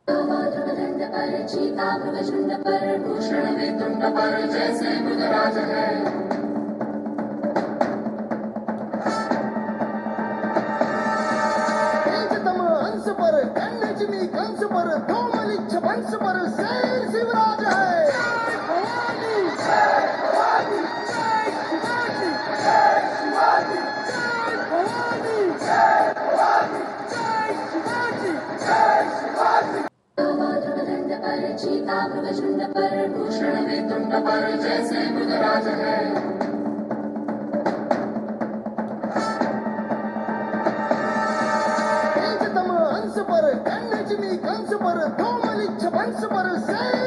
ध्रुवदंड पर चीता मृगशुंड पर भूषण में तुंड पर जैसे मृगराज है। तेजतम हंस पर कन्नजमी कंस पर धूमलिच्छ वंश पर शेर शिवराज है। जय भवानी जय भवानी जय शिवाजी जय शिवाजी जय भवानी जय भवानी जय शिवाजी जय शिवाजी। ध्रुवदंड पर चीता मृगशुंड पर भूषण में तुंड पर जैसे मृगराज है। तेजतम हंस पर कन्नजमी कंस पर धूमलिच्छ वंश पर शेर